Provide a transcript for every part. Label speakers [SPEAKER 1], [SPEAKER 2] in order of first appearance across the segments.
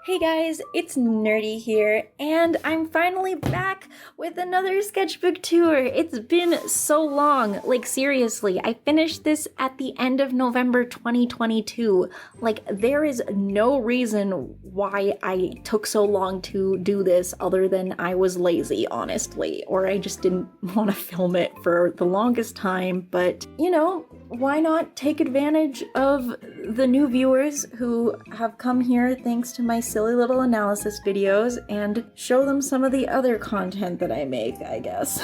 [SPEAKER 1] Hey guys, it's Nerdy here, and I'm finally back with another sketchbook tour. It's been so long, like seriously, I finished this at the end of November 2022. Like, there is no reason why I took so long to do this other than I was lazy, honestly, or I just didn't want to film it for the longest time, but you know, why not take advantage of the new viewers who have come here thanks to my silly little analysis videos and show them some of the other content that I make, I guess.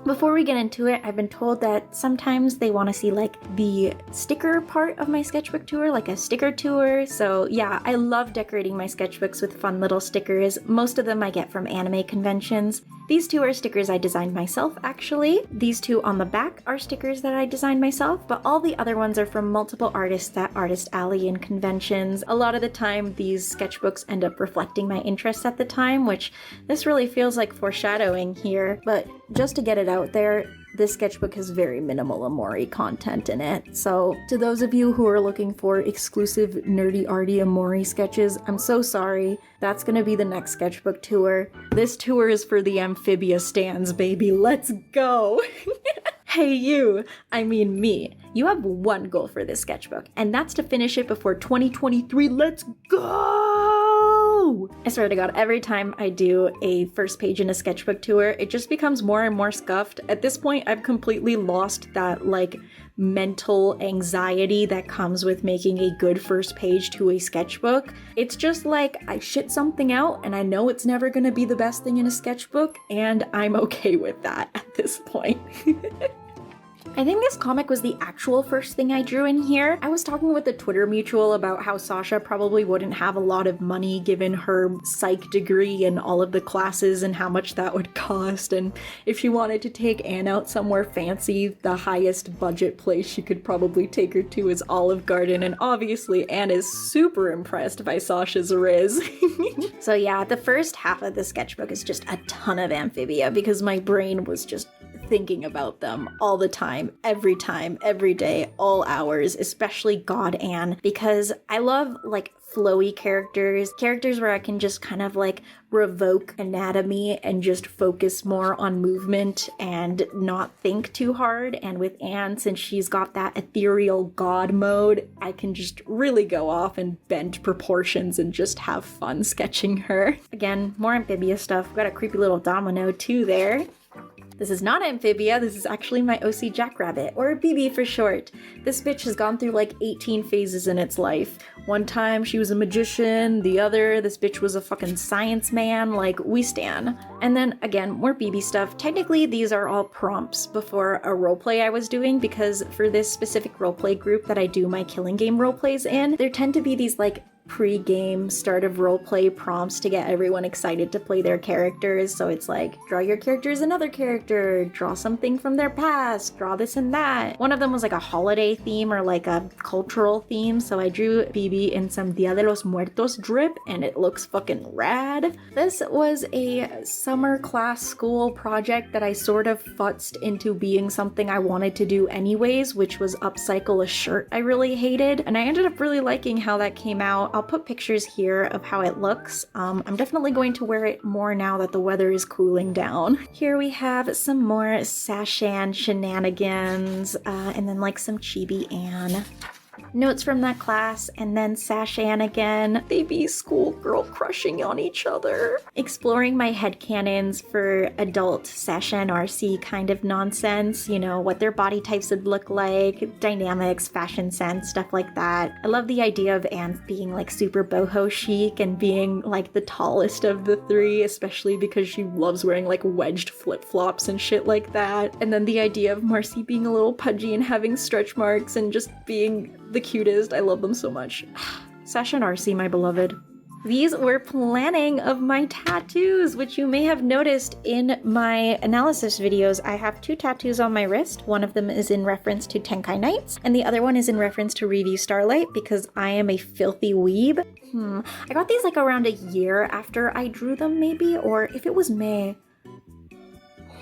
[SPEAKER 1] Before we get into it, I've been told that sometimes they want to see like the sticker part of my sketchbook tour, like a sticker tour. So yeah, I love decorating my sketchbooks with fun little stickers. Most of them I get from anime conventions. These two are stickers I designed myself, actually. These two on the back are stickers that I designed myself, but all the other ones are from multiple artists at Artist Alley and conventions. A lot of the time, these sketchbooks end up reflecting my interests at the time, which this really feels like foreshadowing here, but just to get it out there, this sketchbook has very minimal Amori content in it. So to those of you who are looking for exclusive Nerdy-arty Amori sketches, I'm so sorry. That's gonna be the next sketchbook tour. This tour is for the Amphibia stands, baby. Let's go! Hey you, I mean me. You have one goal for this sketchbook, and that's to finish it before 2023. Let's go! I swear to God, every time I do a first page in a sketchbook tour, it just becomes more and more scuffed. At this point, I've completely lost that, like, mental anxiety that comes with making a good first page to a sketchbook. It's just like, I shit something out, and I know it's never gonna be the best thing in a sketchbook, and I'm okay with that at this point. I think this comic was the actual first thing I drew in here. I was talking with a Twitter mutual about how Sasha probably wouldn't have a lot of money given her psych degree and all of the classes and how much that would cost, and if she wanted to take Anne out somewhere fancy, the highest budget place she could probably take her to is Olive Garden, and obviously Anne is super impressed by Sasha's riz. So yeah, the first half of the sketchbook is just a ton of Amphibia because my brain was just thinking about them all the time, every day, all hours, especially God Anne, because I love like flowy characters where I can just kind of like revoke anatomy and just focus more on movement and not think too hard. And with Anne, since she's got that ethereal god mode, I can just really go off and bend proportions and just have fun sketching her. Again, more Amphibia stuff. We've got a creepy little domino too there. This is not Amphibia, this is actually my OC Jackrabbit, or BB for short. This bitch has gone through like 18 phases in its life. One time she was a magician, the other, this bitch was a fucking science man, like, we stan. And then again, more BB stuff. Technically these are all prompts before a roleplay I was doing, because for this specific roleplay group that I do my killing game roleplays in, there tend to be these like pre-game start of roleplay prompts to get everyone excited to play their characters. So it's like, draw your character as another character, draw something from their past, draw this and that. One of them was like a holiday theme or like a cultural theme, so I drew BB in some Dia de los Muertos drip and it looks fucking rad. This was a summer class school project that I sort of futzed into being something I wanted to do anyways, which was upcycle a shirt I really hated, and I ended up really liking how that came out. I'll put pictures here of how it looks. I'm definitely going to wear it more now that the weather is cooling down. Here we have some more Sashan shenanigans, and then like some Chibi Anne. Notes from that class, and then Sashan again. They be schoolgirl crushing on each other. Exploring my headcanons for adult Sashan RC kind of nonsense, you know, what their body types would look like, dynamics, fashion sense, stuff like that. I love the idea of Anne being like super boho chic and being like the tallest of the three, especially because she loves wearing like wedged flip-flops and shit like that. And then the idea of Marcy being a little pudgy and having stretch marks and just being the cutest. I love them so much. Sasha and RC, my beloved. These were planning of my tattoos, which you may have noticed in my analysis videos. I have two tattoos on my wrist. One of them is in reference to Tenkai Knights, and the other one is in reference to Review Starlight because I am a filthy weeb. I got these like around a year after I drew them maybe, or if it was May.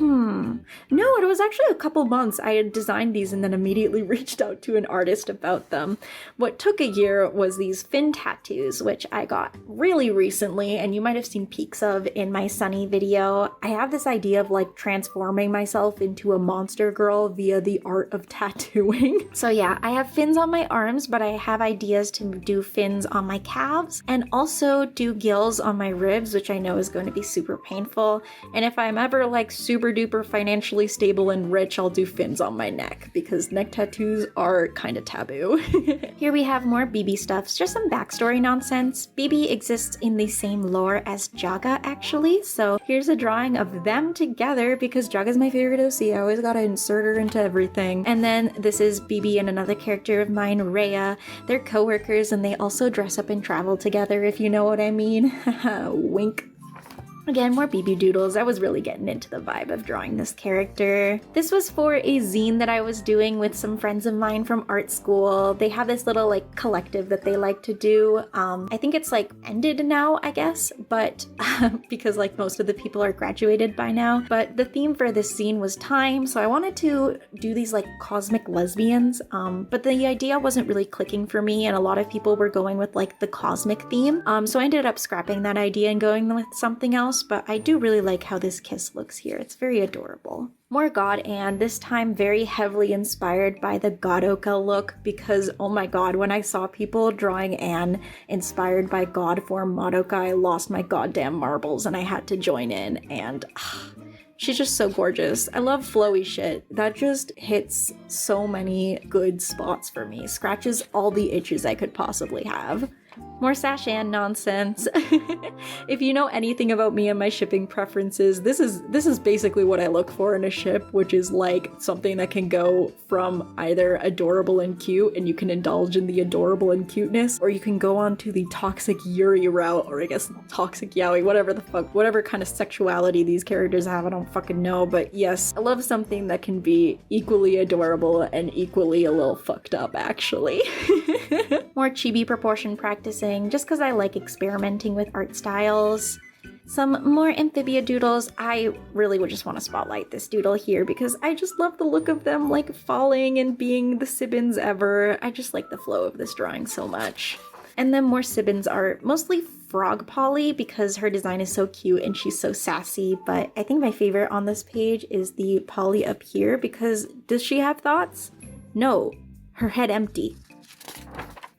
[SPEAKER 1] No, it was actually a couple months. I had designed these and then immediately reached out to an artist about them. What took a year was these fin tattoos, which I got really recently, and you might have seen peeks of in my Sunny video. I have this idea of like transforming myself into a monster girl via the art of tattooing. So yeah, I have fins on my arms, but I have ideas to do fins on my calves and also do gills on my ribs, which I know is going to be super painful. And if I'm ever like super duper financially stable and rich, I'll do fins on my neck because neck tattoos are kind of taboo. Here we have more BB stuffs, just some backstory nonsense. BB exists in the same lore as Jaga actually, so here's a drawing of them together because Jaga's my favorite OC. I always gotta insert her into everything. And then this is BB and another character of mine, Rhea. They're co-workers and they also dress up and travel together, if you know what I mean. Wink. Again, more BB doodles. I was really getting into the vibe of drawing this character. This was for a zine that I was doing with some friends of mine from art school. They have this little like collective that they like to do. I think it's like ended now, I guess, but because like most of the people are graduated by now. But the theme for this zine was time, so I wanted to do these like cosmic lesbians, but the idea wasn't really clicking for me and a lot of people were going with like the cosmic theme. So I ended up scrapping that idea and going with something else. But I do really like how this kiss looks here. It's very adorable. More God Anne, this time very heavily inspired by the Godoka look because, oh my god, when I saw people drawing Anne inspired by God form Madoka, I lost my goddamn marbles and I had to join in and she's just so gorgeous. I love flowy shit. That just hits so many good spots for me. Scratches all the itches I could possibly have. More Sashan nonsense. If you know anything about me and my shipping preferences, this is basically what I look for in a ship, which is like something that can go from either adorable and cute, and you can indulge in the adorable and cuteness, or you can go on to the toxic Yuri route, or I guess toxic yaoi, whatever the fuck, whatever kind of sexuality these characters have, I don't fucking know, but yes, I love something that can be equally adorable and equally a little fucked up, actually. More chibi proportion practicing, just because I like experimenting with art styles. Some more Amphibia doodles. I really would just want to spotlight this doodle here because I just love the look of them like falling and being the Sibbins ever. I just like the flow of this drawing so much. And then more Sibbins art, mostly Frog Polly because her design is so cute and she's so sassy, but I think my favorite on this page is the Polly up here because does she have thoughts? No, her head empty.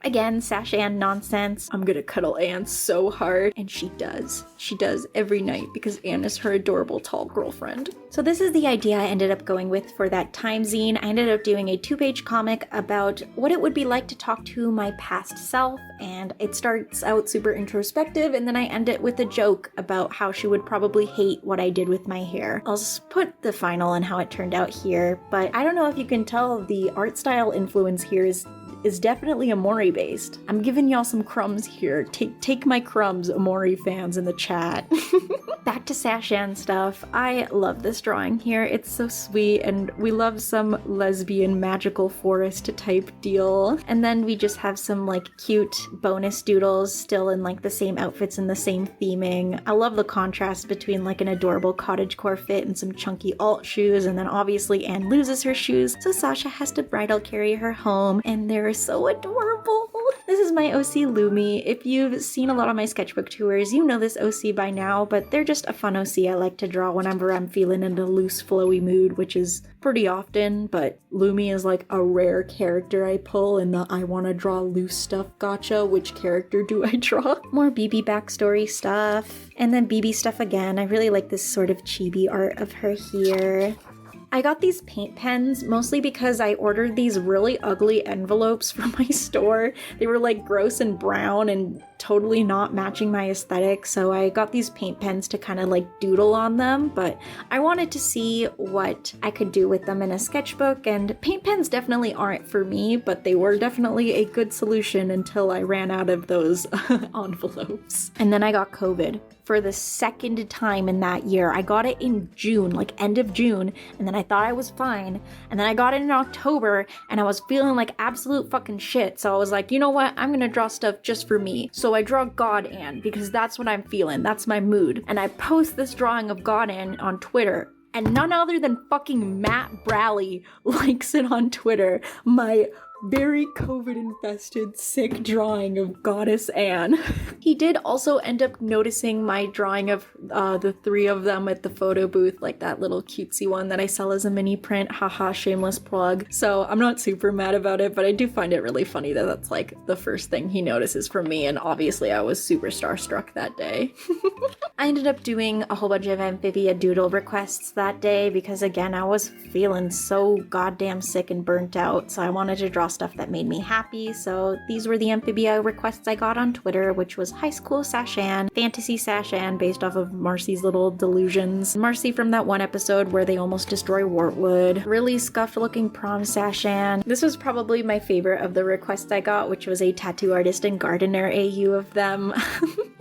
[SPEAKER 1] Again, Sashan nonsense. I'm gonna cuddle Anne so hard, and she does. She does every night because Anne is her adorable tall girlfriend. So this is the idea I ended up going with for that time zine. I ended up doing a 2-page comic about what it would be like to talk to my past self, and it starts out super introspective, and then I end it with a joke about how she would probably hate what I did with my hair. I'll just put the final on how it turned out here, but I don't know if you can tell the art style influence here is definitely Amori based. I'm giving y'all some crumbs here. Take my crumbs, Amori fans in the chat. Back to Sashan stuff. I love this drawing here. It's so sweet and we love some lesbian magical forest type deal. And then we just have some like cute bonus doodles still in like the same outfits and the same theming. I love the contrast between like an adorable cottagecore fit and some chunky alt shoes, and then obviously Anne loses her shoes, so Sasha has to bridal carry her home, and they're so adorable. This is my OC Lumi. If you've seen a lot of my sketchbook tours, you know this OC by now, but they're just a fun OC I like to draw whenever I'm feeling in a loose, flowy mood, which is pretty often, but Lumi is like a rare character I pull in the I wanna draw loose stuff gotcha. Which character do I draw? More BB backstory stuff, and then BB stuff again. I really like this sort of chibi art of her here. I got these paint pens mostly because I ordered these really ugly envelopes from my store. They were like gross and brown and totally not matching my aesthetic, so I got these paint pens to kind of like doodle on them, but I wanted to see what I could do with them in a sketchbook, and paint pens definitely aren't for me, but they were definitely a good solution until I ran out of those envelopes. And then I got COVID. For the second time in that year. I got it in June, like end of June, and then I thought I was fine, and then I got it in October, and I was feeling like absolute fucking shit, so I was like, you know what, I'm gonna draw stuff just for me. So I draw God Anne, because that's what I'm feeling, that's my mood, and I post this drawing of God Anne on Twitter, And none other than fucking Matt Brally likes it on Twitter. My very COVID-infested, sick drawing of Goddess Anne. He did also end up noticing my drawing of the three of them at the photo booth, like that little cutesy one that I sell as a mini print. Haha, shameless plug. So I'm not super mad about it, but I do find it really funny that that's like the first thing he notices from me, and obviously I was super starstruck that day. I ended up doing a whole bunch of Amphibia doodle requests that day because, again, I was feeling so goddamn sick and burnt out, so I wanted to draw stuff that made me happy. So these were the Amphibia requests I got on Twitter, which was High School Sashan, Fantasy Sashan based off of Marcy's little delusions, Marcy from that one episode where they almost destroy Wartwood, really scuffed looking prom Sashan. This was probably my favorite of the requests I got, which was a tattoo artist and gardener AU of them.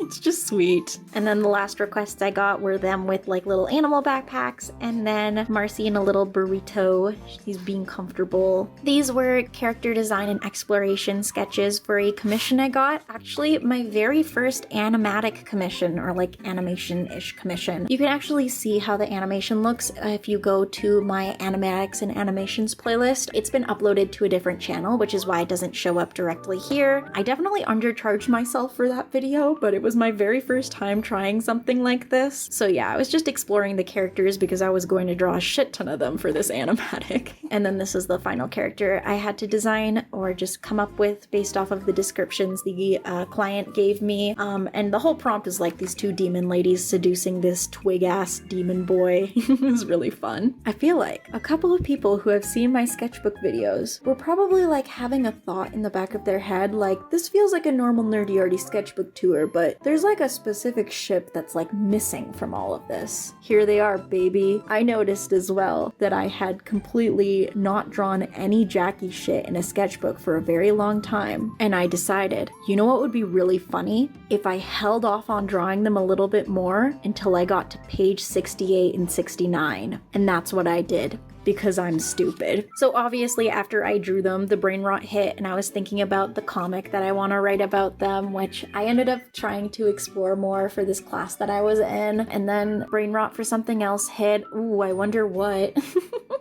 [SPEAKER 1] It's just sweet. And then the last requests I got were them with like little animal backpacks, and then Marcy in a little burrito. She's being comfortable. These were character design and exploration sketches for a commission I got. Actually, my very first animatic commission, or like animation-ish commission. You can actually see how the animation looks if you go to my animatics and animations playlist. It's been uploaded to a different channel, which is why it doesn't show up directly here. I definitely undercharged myself for that video, but it was my very first time trying something like this. So yeah, I was just exploring the characters because I was going to draw a shit ton of them for this animatic. And then this is the final character I had to design or just come up with based off of the descriptions the client gave me. And the whole prompt is like these two demon ladies seducing this twig-ass demon boy. It was really fun. I feel like a couple of people who have seen my sketchbook videos were probably like having a thought in the back of their head, like, this feels like a normal Nerdy-arty sketchbook tour, but there's like a specific ship that's like missing from all of this. Here they are, baby. I noticed as well that I had completely not drawn any Jackie shit in a sketchbook for a very long time, and I decided, you know what would be really funny? If I held off on drawing them a little bit more until I got to page 68 and 69, and that's what I did. Because I'm stupid. So obviously after I drew them, the brain rot hit and I was thinking about the comic that I want to write about them, which I ended up trying to explore more for this class that I was in, and then brain rot for something else hit. Ooh, I wonder what.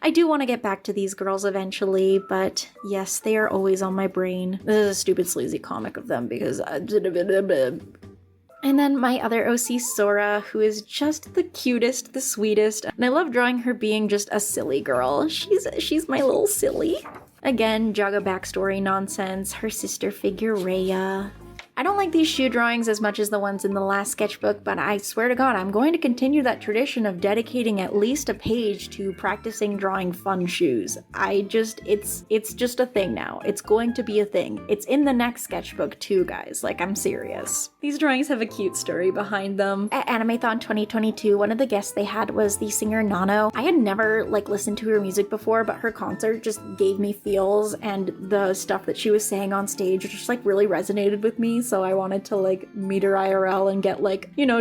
[SPEAKER 1] I do want to get back to these girls eventually, but yes, they are always on my brain. This is a stupid sleazy comic of them because And then my other OC, Sora, who is just the cutest, the sweetest, and I love drawing her being just a silly girl. She's my little silly. Again, Jaga backstory nonsense, her sister figure Rhea. I don't like these shoe drawings as much as the ones in the last sketchbook, but I swear to God, I'm going to continue that tradition of dedicating at least a page to practicing drawing fun shoes. It's just a thing now. It's going to be a thing. It's in the next sketchbook too, guys. Like, I'm serious. These drawings have a cute story behind them. At Animathon 2022, one of the guests they had was the singer Nano. I had never listened to her music before, but her concert just gave me feels, and the stuff that she was saying on stage just really resonated with me. So I wanted to meet her IRL and get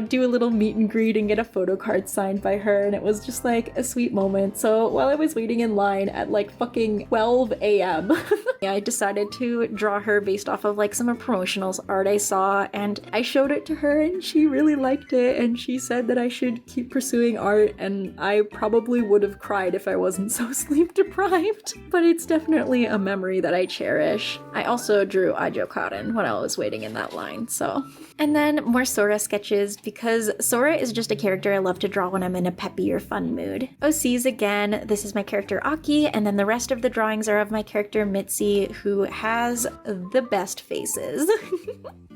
[SPEAKER 1] do a little meet and greet and get a photo card signed by her, and it was just a sweet moment. So while I was waiting in line at fucking 12 a.m. yeah, I decided to draw her based off of some promotional art I saw, and I showed it to her and she really liked it, and she said that I should keep pursuing art, and I probably would have cried if I wasn't so sleep deprived, but it's definitely a memory that I cherish. I also drew Aijo Karen when I was waiting in that line, so. And then more Sora sketches, because Sora is just a character I love to draw when I'm in a peppy or fun mood. OCs again, this is my character Aki, and then the rest of the drawings are of my character Mitzi, who has the best faces.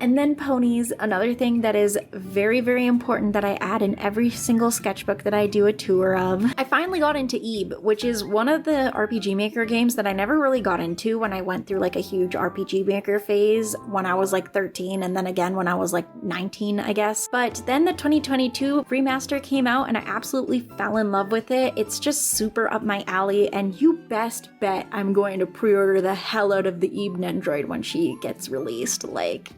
[SPEAKER 1] And then ponies, another thing that is very, very important that I add in every single sketchbook that I do a tour of. I finally got into Ebe, which is one of the RPG Maker games that I never really got into when I went through a huge RPG Maker phase when I was 13, and then again when I was 19, I guess. But then the 2022 remaster came out and I absolutely fell in love with it. It's just super up my alley, and you best bet I'm going to pre-order the hell out of the Ebe Nendroid when she gets released.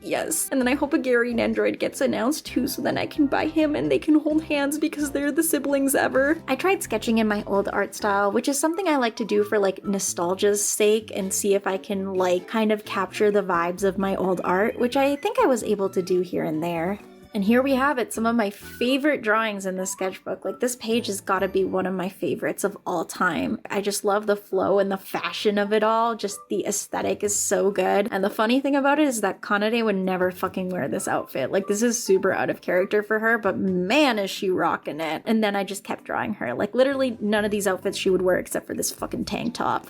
[SPEAKER 1] Yes. And then I hope a Gary Nendroid gets announced too, so then I can buy him and they can hold hands because they're the siblings ever. I tried sketching in my old art style, which is something I like to do for nostalgia's sake, and see if I can kind of capture the vibes of my old art, which I think I was able to do here and there. And here we have it, some of my favorite drawings in the sketchbook. Like, this page has got to be one of my favorites of all time. I just love the flow and the fashion of it all. Just the aesthetic is so good. And the funny thing about it is that Kanade would never fucking wear this outfit. Like, this is super out of character for her, but man, is she rocking it. And then I just kept drawing her. Like, literally none of these outfits she would wear except for this fucking tank top.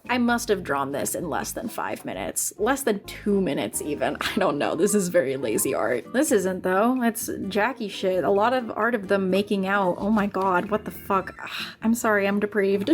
[SPEAKER 1] I must have drawn this in less than 5 minutes. Less than 2 minutes even. I don't know. This is very lazy art. This isn't though. It's Jackie shit. A lot of art of them making out. Oh my god, what the fuck. I'm sorry, I'm depraved.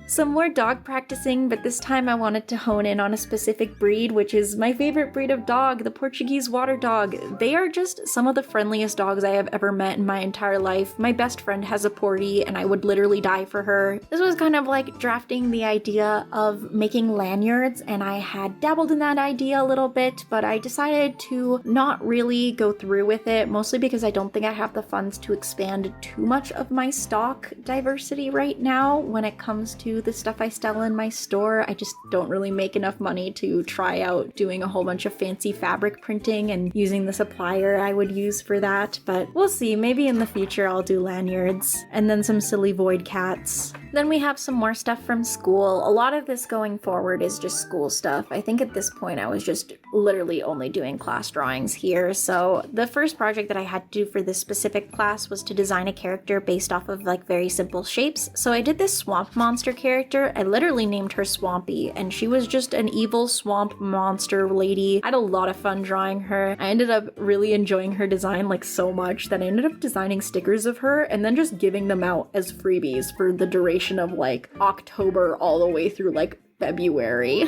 [SPEAKER 1] Some more dog practicing, but this time I wanted to hone in on a specific breed, which is my favorite breed of dog, the Portuguese water dog. They are just some of the friendliest dogs I have ever met in my entire life. My best friend has a Porty, and I would literally die for her. This was kind of like drafting the idea of making lanyards, and I had dabbled in that idea a little bit, but I decided to not really go through with it, mostly because I don't think I have the funds to expand too much of my stock diversity right now when it comes to the stuff I sell in my store. I just don't really make enough money to try out doing a whole bunch of fancy fabric printing and using the supplier I would use for that, but we'll see. Maybe in the future I'll do lanyards and then some silly void cats. Then we have some more stuff from school. A lot of this going forward is just school stuff. I think at this point I was just literally only doing class drawings here. So the first project that I had to do for this specific class was to design a character based off of like very simple shapes. So I did this swamp monster character. I literally named her Swampy, and she was just an evil swamp monster lady. I had a lot of fun drawing her. I ended up really enjoying her design like so much that I ended up designing stickers of her and then just giving them out as freebies for the duration of like October all the way through like February.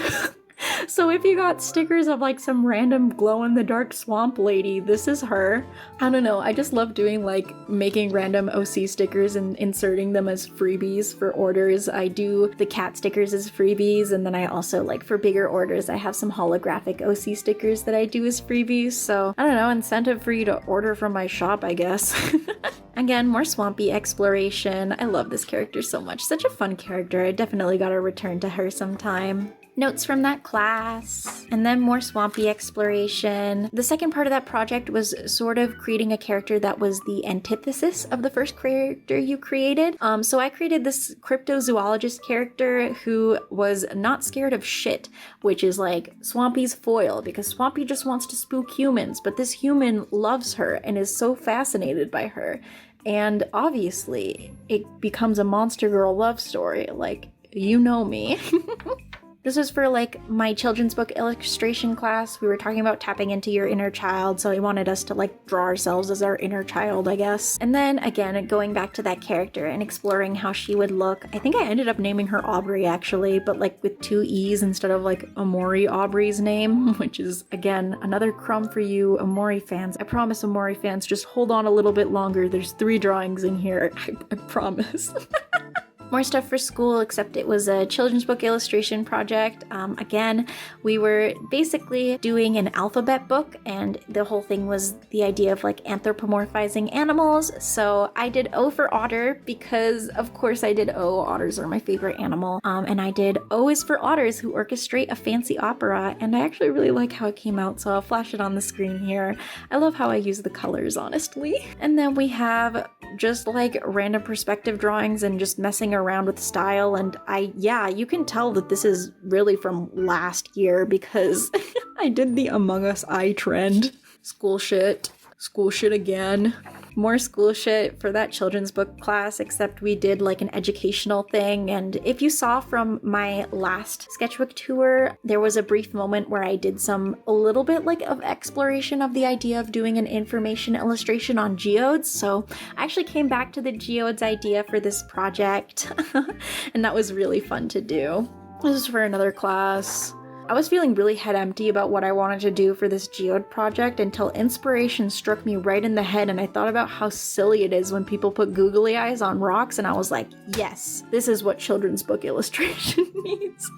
[SPEAKER 1] So if you got stickers of like some random glow-in-the-dark swamp lady, this is her. I don't know, I just love doing like making random OC stickers and inserting them as freebies for orders. I do the cat stickers as freebies, and then I also like for bigger orders I have some holographic OC stickers that I do as freebies. So I don't know, incentive for you to order from my shop, I guess. Again, more swampy exploration. I love this character so much. Such a fun character. I definitely gotta return to her sometime. Notes from that class, and then more swampy exploration. The second part of that project was sort of creating a character that was the antithesis of the first character you created. So I created this cryptozoologist character who was not scared of shit, which is like Swampy's foil, because Swampy just wants to spook humans, but this human loves her and is so fascinated by her. And obviously, it becomes a monster girl love story. Like, you know me. This was for like my children's book illustration class. We were talking about tapping into your inner child, so he wanted us to like draw ourselves as our inner child, I guess. And then again, going back to that character and exploring how she would look. I think I ended up naming her Aubrey actually, but like with 2 E's instead of like Amori Aubrey's name, which is again another crumb for you Amori fans. I promise, Amori fans, just hold on a little bit longer. There's 3 drawings in here, I promise. More stuff for school, except it was a children's book illustration project. Again, we were basically doing an alphabet book, and the whole thing was the idea of like anthropomorphizing animals. So I did O for otter because of course I did O. Otters are my favorite animal. And I did O is for otters who orchestrate a fancy opera, and I actually really like how it came out, so I'll flash it on the screen here. I love how I use the colors, honestly. And then we have just like random perspective drawings and just messing around with style, and yeah, you can tell that this is really from last year because I did the Among Us eye trend. School shit again. More school shit for that children's book class, except we did like an educational thing. And if you saw from my last sketchbook tour, there was a brief moment where I did a little bit like of exploration of the idea of doing an information illustration on geodes. So I actually came back to the geodes idea for this project and that was really fun to do. This is for another class. I was feeling really head empty about what I wanted to do for this geode project until inspiration struck me right in the head, and I thought about how silly it is when people put googly eyes on rocks, and I was like, yes, this is what children's book illustration needs.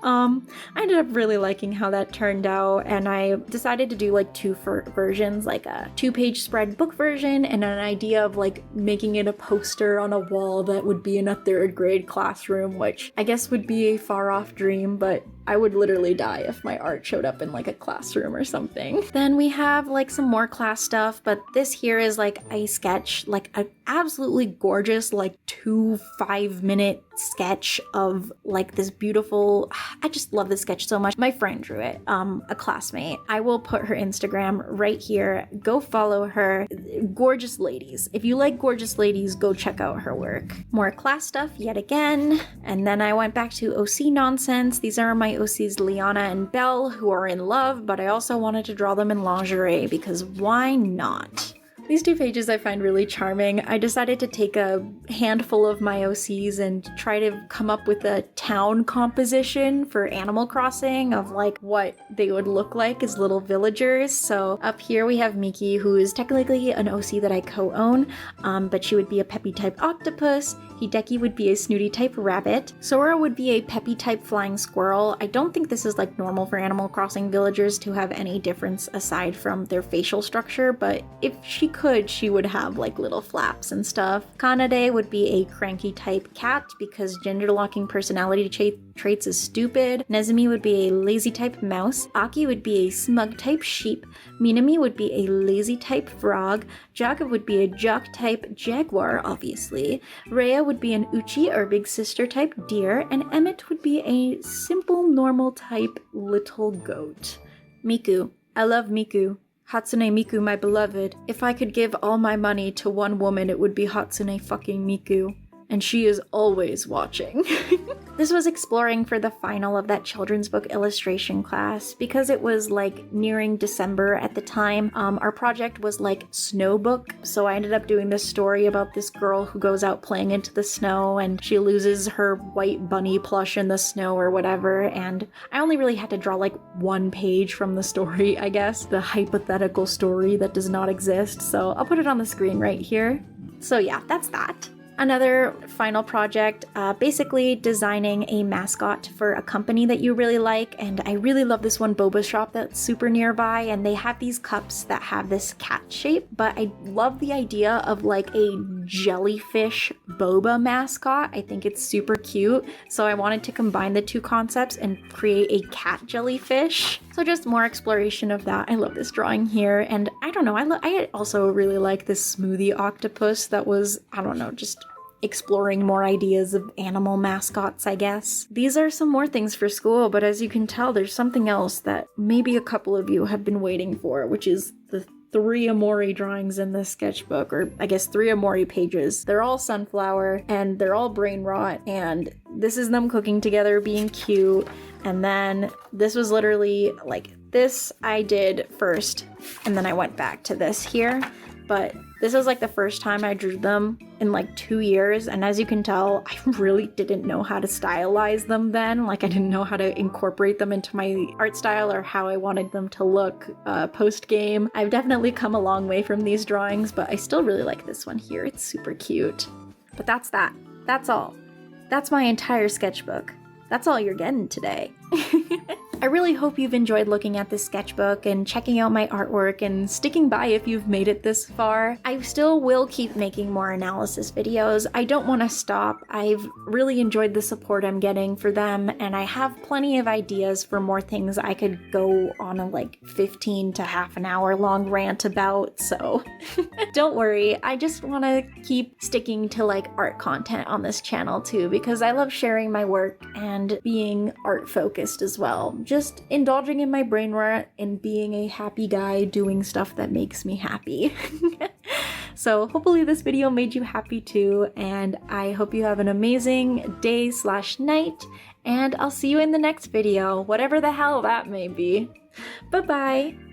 [SPEAKER 1] I ended up really liking how that turned out, and I decided to do like 2 versions, like a 2-page spread book version and an idea of like making it a poster on a wall that would be in a 3rd grade classroom, which I guess would be a far off dream, but I would literally die if my art showed up in like a classroom or something. Then we have like some more class stuff, but this here is like a sketch, like an absolutely gorgeous like 2 5-minute sketch of like this beautiful, I just love this sketch so much. My friend drew it, a classmate. I will put her Instagram right here. Go follow her. Gorgeous ladies. If you like gorgeous ladies, go check out her work. More class stuff yet again. And then I went back to OC nonsense. These are my OCs Liana and Belle, who are in love, but I also wanted to draw them in lingerie because why not? These 2 pages I find really charming. I decided to take a handful of my OCs and try to come up with a town composition for Animal Crossing of like what they would look like as little villagers. So up here we have Miki, who is technically an OC that I co-own, but she would be a peppy type octopus. Hideki would be a snooty type rabbit. Sora would be a peppy type flying squirrel. I don't think this is like normal for Animal Crossing villagers to have any difference aside from their facial structure, but if she could, she would have like little flaps and stuff. Kanade would be a cranky type cat because gender locking personality traits is stupid. Nezumi would be a lazy type mouse. Aki would be a smug type sheep. Minami would be a lazy type frog. Jaga would be a jock type jaguar, obviously. Rhea would be an Uchi or big sister type deer. And Emmett would be a simple normal type little goat. Miku. I love Miku. Hatsune Miku, my beloved. If I could give all my money to one woman, it would be Hatsune fucking Miku. And she is always watching. This was exploring for the final of that children's book illustration class. Because it was like nearing December at the time, our project was like snow book. So I ended up doing this story about this girl who goes out playing into the snow and she loses her white bunny plush in the snow or whatever. And I only really had to draw like 1 page from the story, I guess. The hypothetical story that does not exist. So I'll put it on the screen right here. So yeah, that's that. Another final project, basically designing a mascot for a company that you really like, and I really love this one boba shop that's super nearby, and they have these cups that have this cat shape, but I love the idea of like a jellyfish boba mascot. I think it's super cute, so I wanted to combine the 2 concepts and create a cat jellyfish. So just more exploration of that. I love this drawing here, and I don't know, I also really like this smoothie octopus that was, I don't know, just exploring more ideas of animal mascots, I guess. These are some more things for school, but as you can tell, there's something else that maybe a couple of you have been waiting for, which is the 3 Amori drawings in this sketchbook, or I guess 3 Amori pages. They're all sunflower, and they're all brain rot, and this is them cooking together, being cute, and then this was literally like, this I did first, and then I went back to this here, but this was like the first time I drew them in like 2 years, and as you can tell, I really didn't know how to stylize them then. Like, I didn't know how to incorporate them into my art style or how I wanted them to look post-game. I've definitely come a long way from these drawings, but I still really like this one here. It's super cute. But that's that. That's all. That's my entire sketchbook. That's all you're getting today. I really hope you've enjoyed looking at this sketchbook and checking out my artwork and sticking by if you've made it this far. I still will keep making more analysis videos. I don't want to stop. I've really enjoyed the support I'm getting for them, and I have plenty of ideas for more things I could go on a like 15 to half an hour long rant about, so don't worry. I just want to keep sticking to like art content on this channel too, because I love sharing my work and being art focused as well. Just indulging in my brain rot and being a happy guy doing stuff that makes me happy. So hopefully this video made you happy too, and I hope you have an amazing day/night, and I'll see you in the next video, whatever the hell that may be. Bye-bye!